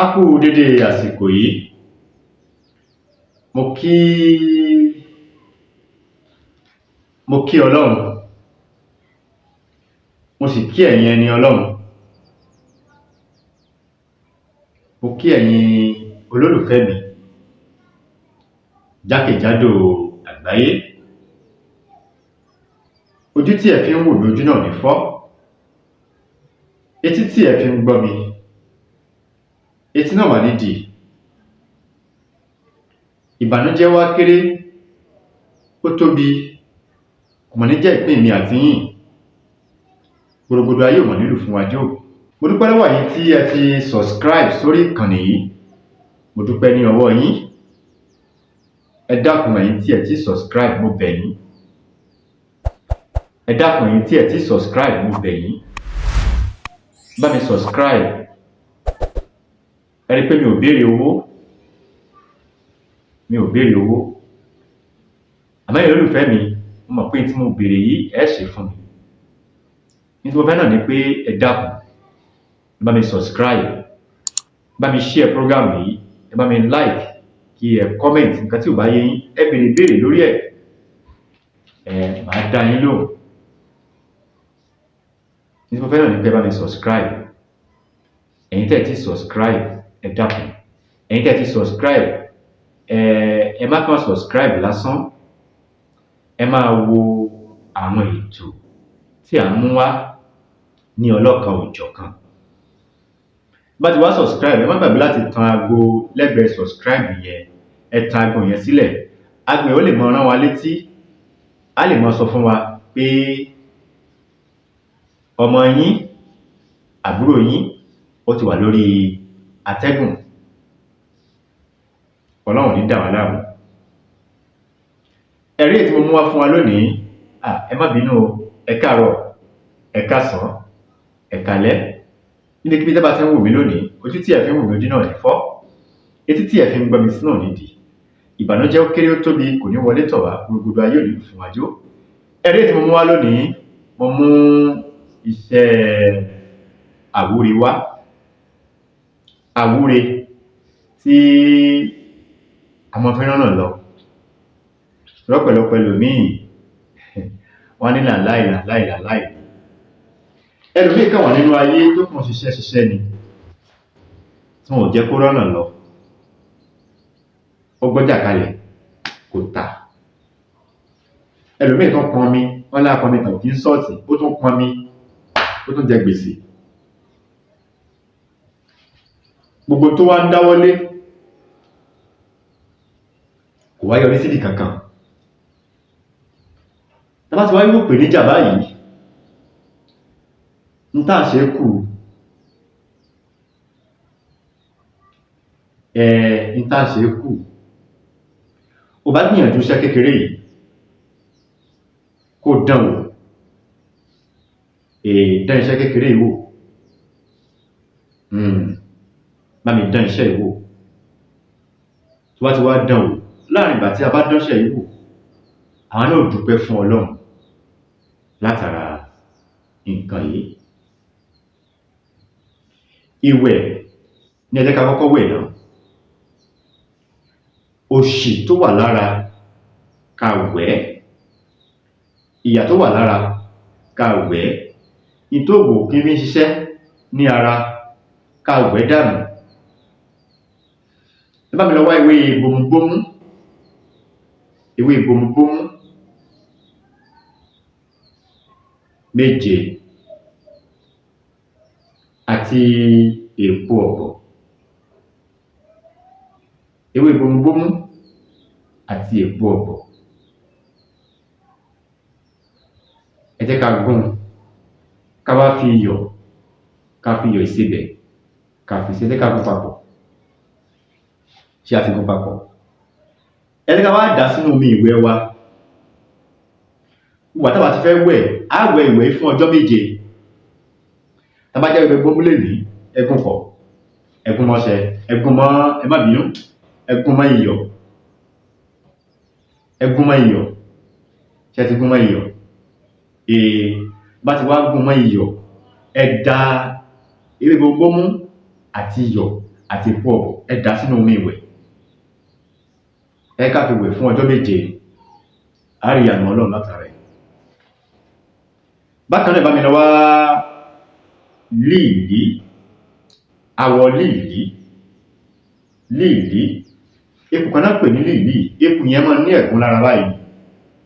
A kú dédé àsìkò yìí. Mo kí Ọlọ́run, mo sì kí ẹ̀yin ẹni Ọlọ́run. Mo kí ẹ̀yin olólùfẹ́ mi jákèjádò àgbáyé. Ojú tí ẹ fi ń wò mí, ojú náà ní fọ́. Etí tí ẹ fi ń gbọ́ mi, etí náà wà ní dì. Ìbànújẹ́ wá kéré, ó tóbi, kò mọ̀ ní jẹ́ ìpín mi àti yín. Gbogbo ayé ò mọ̀ nílù fún wa jó. Mo dúpẹ́ lọ́wọ́ yín tí ẹ ti subscribe sórí ìkànnì yìí. Mo dúpẹ́ ní ọwọ́ yín. Ẹ dákun ẹ̀yin tí ẹ ti subscribe, mo bẹ̀ yín. Ẹ dákun ẹ̀yin tí ẹ ti subscribe, mo bẹ̀ yín. Bá mi subscribe. Ẹ rí pé mi ò béèrè owó. Àmọ́ ẹ̀yin olólùfẹ́ mi, mo mọ̀ pé tí mo béèrè yìí ẹ ṣe fún mi. Ní tí mo fẹ́ náà ni pé ẹ dákun, ẹ bá mi subscribe, bá mi share program yìí, ẹ bá mi like, kí ẹ comment nǹkan tí ò bá yé yín, ẹ béèrè ìbéèrè lórí ẹ̀. Màá dá yín lóhùn. Ní tí mo fẹ́ náà ni pé ẹ bá mi subscribe. Ẹ̀yin tẹ́ ti subscribe, ẹ dákun. Ẹ̀yin tẹ́ ti subscribe, ẹ má kàn subscribe lásán. Ẹ máa wo àwọn ètò tí à ń mú wá ní ọlọ́kan òjọ̀kan. Bá ti wá subscribe, ẹ má gbàgbé láti tan aago lẹ́gbẹ̀ẹ́ subscribe yẹn. Ẹ tan aago yẹn sílẹ̀. Aago yẹn ó lè máa rán wa létí. A lè máa sọ fún wa pé ọmọ yín, àbúrò yín, ó ti wà lórí atẹ́gùn. Ọlọ́run ní dà wá láàmú. Ẹ̀rí tí mo mú wá fún wa lónìí, ẹ má bínú o, ẹ káàárọ̀, ẹ káàsán, ẹ káalẹ́. Níbikíbi tẹ́ bá ti ń wò mí lónìí, ojú tí ẹ fi ń wò mí, ojú náà ní fọ́. Etí tí ẹ fi ń gbọ́ mi sí náà ní dì. Ìbànújẹ́ ó kéré ó tóbi, kò ní wọlé tọ̀ wá, gbogbo ayé ò ní lù fún wa jó. Ẹ̀rí tí mo mú wá lónìí, mo mú iṣẹ́ Awure wá. Awure tí àwọn fẹ́ràn náà lọ. Lọ́pọ̀lọpọ̀ ẹlòmíì wọ́n ní làláì. Ẹlòmíì kàn wà nínú ayé tó kàn ṣiṣẹ́ ni, tí wọn ò jẹ́ kó rọ́nà lọ. Ó gbọ́jà kalẹ̀, kò tà. Ẹlòmíì tán pọn mi, wọ́n lá pọn mi tàn kí ń sọ́ọ̀tì, ó tún pọn mi, ó tún jẹ gbèsè. Gbogbo tó wá ń dáwọ́lé kò wá yọrí síbi kankan. Tàbá ti wá yóò pè níjà báyìí, ń tà ṣe kù. Ń tà ṣe kù. Ó bá gbìyànjú iṣẹ́ kékeré yìí, kó dán wò. Dán iṣẹ́ kékeré yìí wò. Bá mi dán iṣẹ́ yìí wò. Tó bá ti wá dán wò, láàrin ìgbà tí a bá dán iṣẹ́ yìí wò, àwọn náà dúpẹ́ fún Ọlọ́run látara nǹkan yìí. Ìwẹ̀ ní ẹ jẹ́ ká kọ́kọ́ wẹ̀ náà. Òṣì tó wà lára, ká wẹ̀. Ìyà tó wà lára, ká wẹ̀. Ìtóògùn kí fi ń ṣiṣẹ́ ní ara, ká wẹ̀ dànù. Ẹ bá mi lọ wá ewé ìgbòmùgbòmù. Ewé ìgbòmùgbòmù 7 àti èpo ọ̀bọ̀. Ewé ìgbòmùgbòmù àti èpo ọ̀bọ̀. Ẹ jẹ́ ká gún, ká wá fi iyọ̀ ìsebẹ̀, ká fi sí, ẹ jẹ́ ká gún papọ̀. Ṣé a ti gún papọ̀? Ẹ jẹ́ ká wá dà sínú omi ìwẹ̀ wa. Wà tá bá ti fẹ́ wẹ̀, á wẹ̀ ìwẹ̀ fún ọjọ́ 7. Tá bá jẹ́ ìwẹ̀ gbómú lè ní, ẹ gún pọ̀, ẹ gún mọ́ṣẹ, ẹ gún mọ́, ẹ má bínú, ẹ gún mọ́ iyọ̀. Ṣé ẹ ti gún mọ́ iyọ̀? Bá ti wá gún mọ́ iyọ̀, ẹ dà ewé gbómú àti iyọ̀ àti epo ọ̀bọ̀ ẹ dà sínú omi ìwẹ̀ ẹ ká fi wẹ̀ fún ọjọ́ 7 á rí àánú Ọlọ́run látara ẹ̀. Bákan náà bá mi lọ wá líìlí, àwọ̀ líìlí eku kan náà pè ní líìlí. Eku yẹn máa ní ẹ̀gún lára báyìí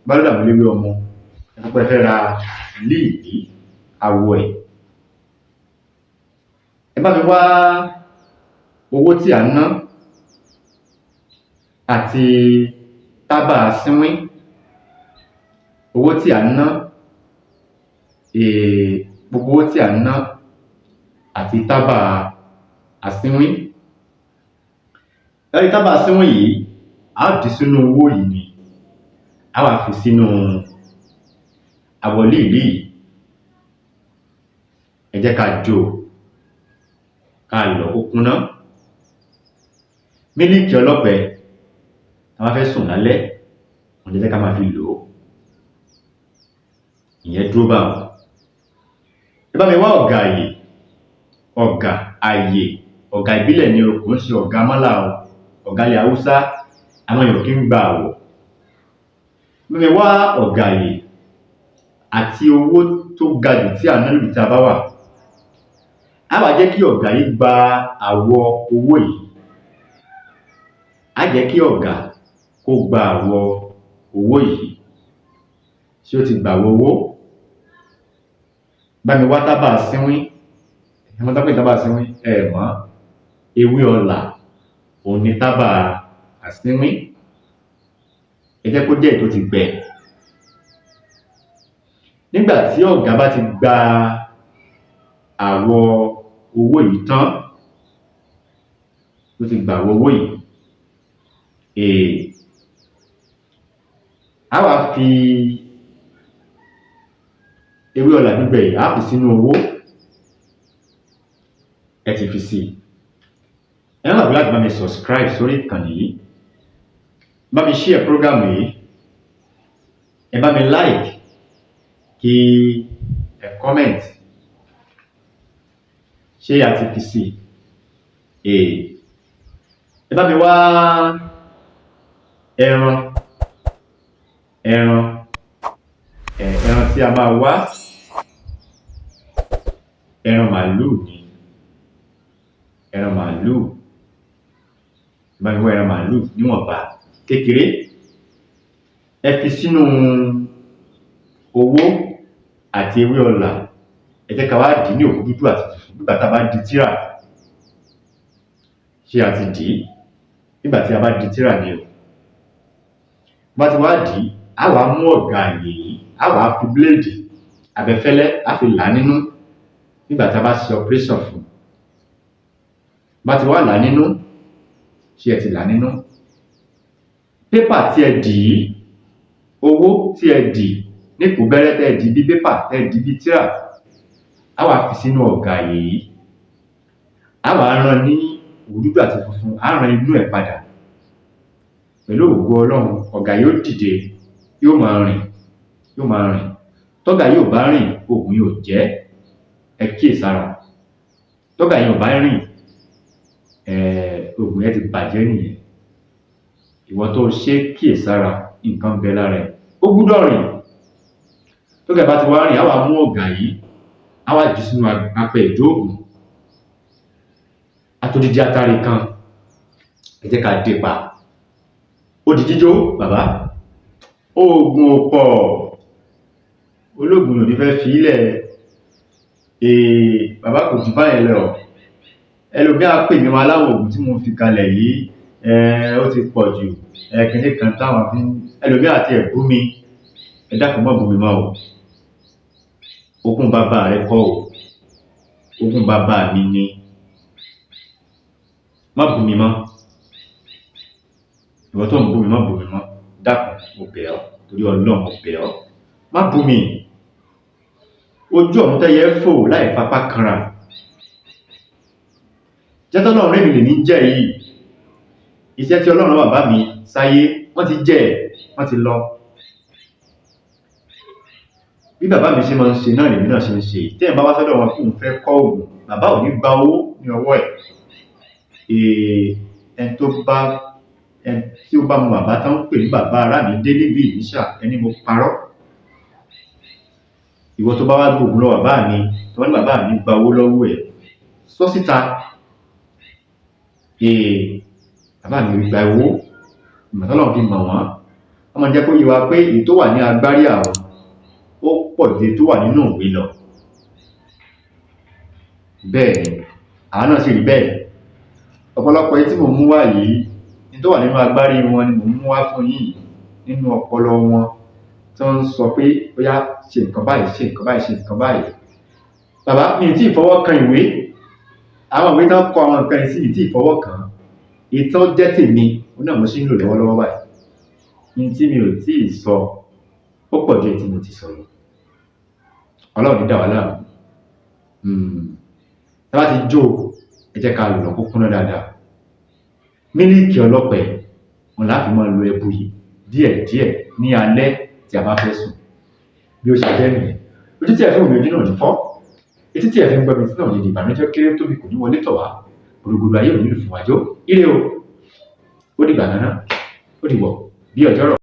bá lọ́dọ̀ àwọn eléwé ọmọ ẹ̀kọ́ ẹ fẹ́ ra líìlí àwọ̀ ẹ̀. Ẹ bá mi wá owó tí à ń ná àti tábà sínwín, owó tí à ń ná gbogbo owó tí à ń ná àti tábà àsínwín. Lórí tábà àsínwín yìí a ó dì sínú owó yìí ni a wá fi sínú àwọ̀ líìlí yìí. Ẹ jẹ́ ká jó ká lọ̀ kó kúnná. Mílíkì ọlọ́pẹ tá bá fẹ́ sùn lálẹ́ òun jẹ́ ká máa fi lò ó. Ìyẹn dúró bá wọn. Ẹ bá mi wá ọ̀gà àyè, ọ̀gà ìbílẹ̀ ni o, kò ń ṣe ọ̀gà mọ́là o, ọ̀gà ilẹ̀ Haúsá àwọn èèyàn kì í gba àwọ̀. Bá mi wá ọ̀gà àyè àti owó tó ga jù tí à ń ná níbi tí a bá wà. A wá jẹ́ kí ọ̀gà yìí gba àwọ̀ owó yìí. A jẹ́ kí ọ̀gà kó gba àwọ̀ owó yìí. Ṣé ó ti gbàwọ̀ owó? Bá mi wá tábà sínwín. Ẹ mọ̀ tábà tábà sínwín? Ẹ mọ̀. Ewé ọlà òun ni tábà àsínwín. Ẹ jẹ́ kó jẹ́ èyí tó ti gbẹ. Nígbà tí ọ̀gà bá ti gba àwọ̀ owó yìí tán, ó ti gbàwọ̀ owó yìí, a wá fi ewé ọlà gbígbẹ yìí a fi sínú owó. Ẹ ti fi sí. Ẹ má gbàgbé láti bá mi subscribe sórí ìkànnì yìí, bá mi share program yìí, ẹ bá mi like, kí ẹ comment. Ṣé a ti fi sí? Ẹ bá mi wá ẹran tí a máa wá ẹran màálù ni, ẹran màálù. Ẹ bá mi wá ẹran màálù níwọ̀nba kékeré. Ẹ fi sínú owó àti ewé ọlà. Ẹ jẹ́ ká wá dì ní òkú dúdú àti funfun nígbà tá a bá di tírà. Ṣé a ti dì í? Nígbà tí a bá di tírà ni o. Bá ti wá dì í, a wá mú ọ̀gà àyè yìí, a wá fi bíléèdì abẹfẹ́lẹ́ a fi là nínú nígbà tí a bá ṣe operation fún. Bá ti wá là nínú, ṣé ẹ ti là nínú? Pépà tí ẹ dì í, owó tí ẹ dì ní kò bẹ̀rẹ̀ tẹ́ ẹ dì bí pépà tẹ́ ẹ dì bí tírà, a wá fi sínú ọ̀gà àyè yìí. A wá rán ní òdúdú àti funfun, a rán inú ẹ̀ padà. Pẹ̀lú ògo Ọlọ́run, ọ̀gà yóò dìde, yóò máa rìn. Tọ́gà yóò bá rìn, oògùn yóò jẹ́. Ẹ kíyèsára. Tọ́gà yóò bá rìn, oògùn yẹn ti bàjẹ́ nìyẹn. Ìwọ tó ṣe kíyèsára, nǹkan bẹ lára ẹ̀. Ó gbúdọ̀ rìn. Tọ́gà bá ti wá rìn, a wá mú ọ̀gà yìí, a wá jù sínú apẹ ìjóògùn. Atodidi atare kan, ẹ jẹ́ ká dé pa. Ó di jíjó bàbá. Oògùn ò pọ̀. Olóògùn ò ní fẹ́ fi ilẹ̀. Bàbá kò jù báyẹn lọ. Ẹlòmíà pè mí wọn aláwọ̀ oògùn tí mo fi kalẹ̀ yìí, ó ti pọ̀ jù. Kíní kan táwọn fi ẹlòmíà àti ẹ̀bú mi. Ẹ dákun má bú mi mọ́ o. Ogún bàbá rẹ kọ́ o. Ogún bàbá mi ni. Má bú mi mọ́. Ìwọ tó ń bú mi, má bú mi mọ́. Dákun, mo bẹ̀ ọ́. Torí Ọlọ́run, mo bẹ̀ ọ́. Má bú mi. Ojú ọ̀run tẹ́yẹ fò láì fapá kanra. Iṣẹ́ tí Ọlọ́run rán mi lèmi ń jẹ́ yìí. Iṣẹ́ tí Ọlọ́run rán bàbá mi sáyé, wọ́n ti jẹ́ ẹ̀, wọ́n ti lọ. Bí bàbá mi ṣe máa ń ṣe náà lèmi náà ṣe ń ṣe. Téèyàn bá wá sọ́dọ̀ wọn kí òun fẹ́ kọ́ oògùn, bàbá ò ní gba owó ní ọwọ́ ẹ̀. ẹni tí ó bá mọ bàbá tán ń pè ní bàbá Àràmídé níbi Ìníṣà ẹni mo parọ́. Ìwọ tó bá wá gbógun lọ bàbá mi tó wá ní bàbá mi gba owó lọ́wọ́ ẹ̀ sọ síta. Bàbá mi gba owó ìmọ̀tọ́lọ̀ fi mọ̀ wọ́n. Wọ́n máa jẹ́ kó yé wa pé èyí tó wà ní agbárí àwọn ó pọ̀ ju tó wà nínú ìwé lọ. Bẹ́ẹ̀ ni àwọn náà sì rí bẹ́ẹ̀. Ọ̀pọ̀lọpọ̀ èyí tí mo mú wá yìí ní tó wà nínú agbárí wọn ni mo mú wá fún yín nínú ọpọlọ wọn tó ń sọ pé ó yá ṣe nǹkan báyìí ṣe nǹkan báyìí ṣe nǹkan báyìí. Bàbá mi tí ì fọwọ́ kan ìwé, àwọn ìwé tán kọ àwọn nǹkan yìí sí tí ì fọwọ́ kan. Ìtàn jẹ́ tèmi ó náà mo ṣe ń lò lọ́wọ́lọ́wọ́ báyìí. Ní tí mi ò tí ì sọ ó pọ̀ ju tí mo ti sọ lọ. Ọlọ́run ní dá wa láàmú. Tá bá ti jó ẹ jẹ́ ká lò lọ kó kúnná dáadáa. Mílíìkì ọlọ́pẹ òun láti máa lo ẹbu yìí díẹ̀díẹ̀ ní alẹ́ tí a bá fẹ́ sùn. Bí ó ṣe jẹ́ nìyẹn. Ojú tí ẹ fi ń omi ojú náà ní fọ́. Etí tí ẹ fi ń gbọ́ mi tí náà ní ìbànújẹ́ kéré tóbi kò ní wọlé tọ̀ wá. Gbogbo ayé ò nílò fún wájú. Ire o. Ó dìgbà náà. Ó dìwọ̀ bí ọjọ́rọ̀.